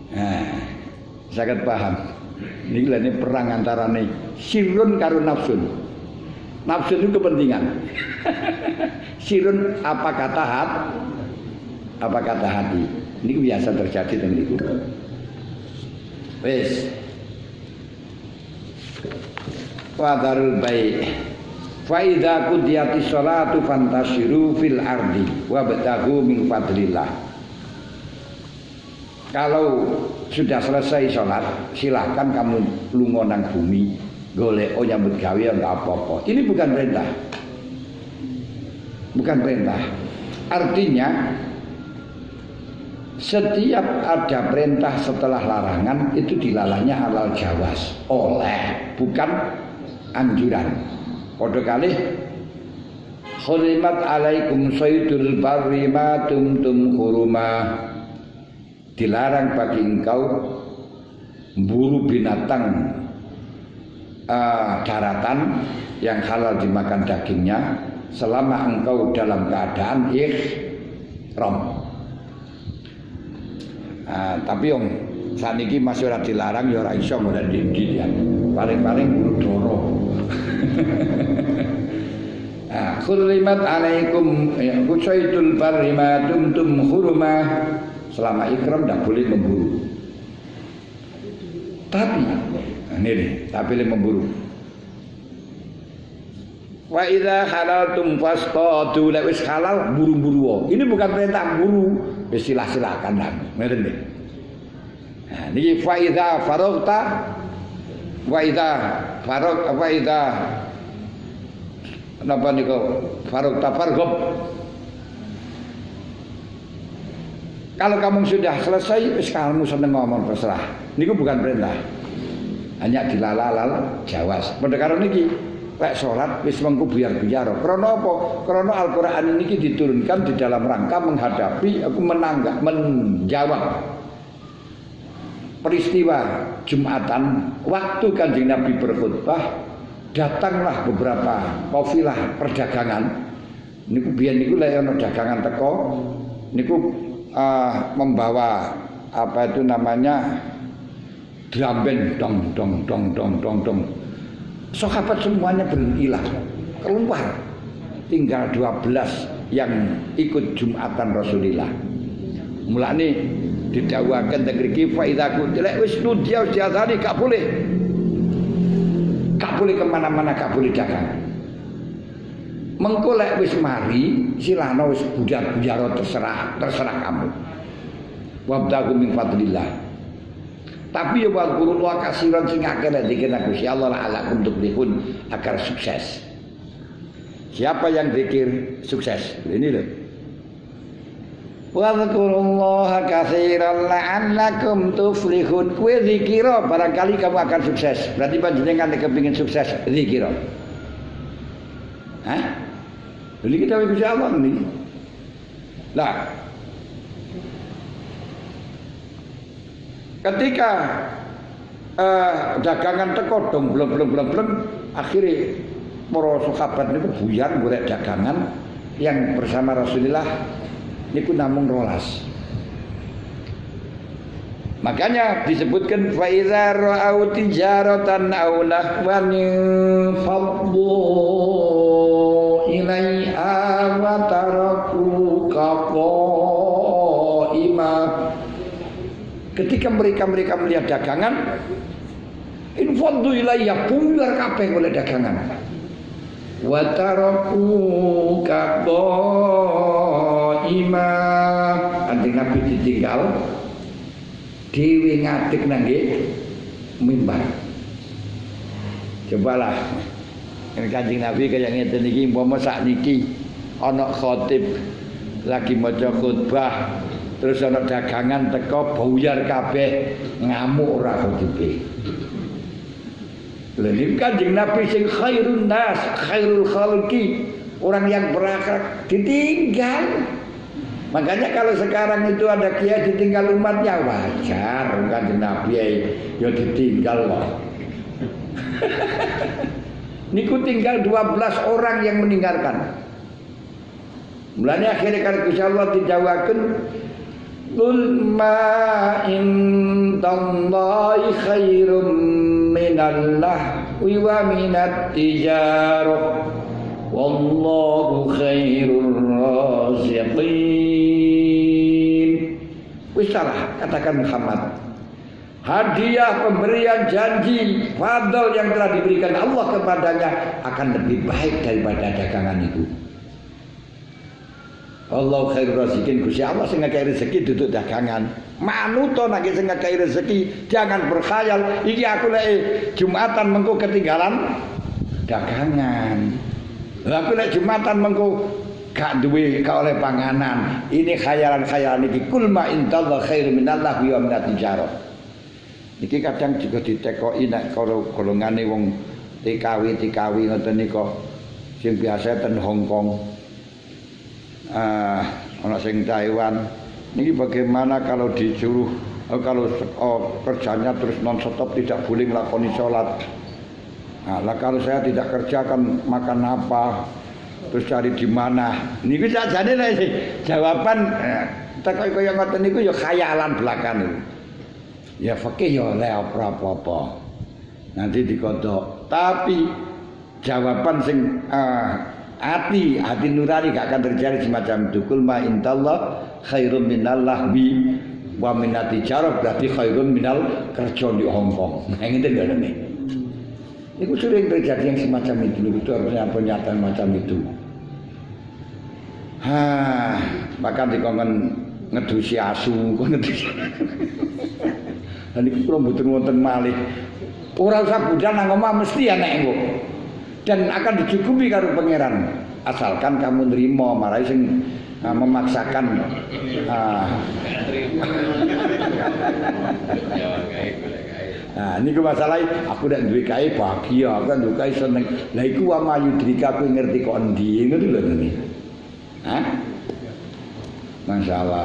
Nah, sangat paham. Ini perang antara sirun karo nafsun. Nafsun itu kepentingan. Sirun apa kata hati. Ini biasa terjadi dengan itu. Wes. Wadarul baik. Fa idza qudiyatis sholatu fantashiru fil ardi wabtaghu min fadlillah. kalau sudah selesai sholat, silakan kamu lunga nang bumi, golek nyambut gawe enggak apa-apa. Ini bukan perintah. Bukan perintah. Artinya setiap ada perintah setelah larangan itu dilalahnya halal jawas, oleh, bukan anjuran. Padha kalih khurimat alaikum saydul barri ma tumtum huruma. Dilarang bagi engkau memburu binatang daratan yang halal dimakan dagingnya selama engkau dalam keadaan ihram. Tapi yang saat ini masih ora dilarang ya ora iso ora didikan. Paling-paling buru doro. Khurimat alaikum saydul barri ma tumtum huruma. Selama ikram tidak boleh memburu. Tapi boleh memburu. Wa idza halaltum fastadu, lek wis halal buru-buru. Ini bukan perintah buru, wis silah-silakan lah. Ngeten nggih. Nah, niki fa idza faragta wa idza napa niku faragta farghab. Kalau kamu sudah selesai, kamu seneng ngomong terserah. Niku bukan perintah. Hanya dilalal jawas. Pendekar niki, lek salat wis mengku biar-biar. Krana apa? Krana Al-Qur'an niki diturunkan di dalam rangka menghadapi menjawab peristiwa Jumatan waktu Kanjeng Nabi berkhutbah, datanglah beberapa kafilah perdagangan. Niku biyen niku lek ana dagangan teko niku membawa apa itu namanya drum band dong dong dong dong dong dong. Sahabat semuanya berhilang keluar, tinggal 12 yang ikut Jumatan Rasulullah. Mulane didhawuhaken teng mriki fa idza kuntilek wis nudia diazani gak boleh kemana-mana, gak boleh dagang. Mengko lek wis mari silahno wis buyar-buyar terserah kamu. Wabdagu min fadlillah. Tapi ya waqulullah kasiran sing akeh nek dikira Gusti Allah la'alakum tuflihun, agar sukses. Siapa yang zikir sukses? Ini loh. Waqulullah kasiran la'alakum tuflihun. Kowe zikira barangkali kamu akan sukses. Berarti panjenengan nek kepengin sukses zikira. Hah? Jadi kita Gusti Allah ini. Lah, ketika dagangan teko dong belum akhirnya para sahabat niku buyar golek dagangan yang bersama Rasulullah niku namung 12. Makanya disebutkan fa iza ra'au tijaratan aw lahwan faddu ilaiha wa tarakuka qaima. Ketika mereka melihat dagangan, infaddu ilaiha, buyar kabeh oleh dagangan. Wa tarakuka qaima. Kanjeng Nabi ditinggal dhewe ngadeg nang mimbar. Cobalah Kanjeng Nabi kaya ngeten iki umpama sakniki ana khatib lagi maca khutbah terus ana dagangan teko buyar kabeh ngamuk ora khatibe. Lha iki Kanjeng Nabi sing khairun nas, khairul khalqi, orang yang berakhlak ditinggal. Makanya kalau sekarang itu ada kiai ditinggal umatnya wajar, Kanjeng Nabi ya ditinggal kok. Niku tinggal 12 orang yang meninggalkan. Mulanya akhirnya kalau Gusti Allah dijawakan qul ma indallahi khairum minallah wa minat tijarah wallahu khairur raziqin. Wis salah katakan Muhammad. Hadiah pemberian janji fadl yang telah diberikan Allah kepadanya akan lebih baik daripada dagangan itu. Allah khairur razikin, Gusti Allah sing ngekei rezeki duduk dagangan. Manuto nek sing ngekei rezeki jangan berkhayal iki aku lek Jumatan mengko ketinggalan dagangan. Lah aku lek Jumatan mengko gak duwe gak oleh panganan. Ini khayalan-khayalan iki kul ma intallah khairu minallah wa minat tijarah. Niki kadang juga ditekoki nek karo golongane wong TKW ngoten nika sing biasa ten Hong Kong. Anak sing Taiwan ini bagaimana kalau disuruh kalau kerjanya terus non stop tidak boleh ngelakoni sholat. Nah, kalau saya tidak kerja kan makan apa, terus cari di mana? Ini bisa jadi lah sih jawaban. Tak kaya ngoten niku ya khayalan belakang itu. Ya fakih ya le apa-apa. Nanti dikodok. Tapi jawaban sing hati nurani gak akan terjadi semacam itu. Kul ma intallah khairum minal lahwi wa minat tijarah, berarti khairun minal kerja di Hongkong. Nah ini tidak ada nih. Itu sering terjadi yang semacam itu harusnya pernyataan macam itu. Bahkan dikongkon ngedusi asu, ngedusi. Dan itu kalau butuh wonten malih. Ora usah budal nang omah mesti enek engko. Dan akan dicukupi karo pangeran asalkan kamu nerima marai sing memaksakan ini ke masalah aku ndak duwe kae bahagia aku ndak kae seneng lha iku wa mayudrika aku ngerti kok endi ngono lho ini masalah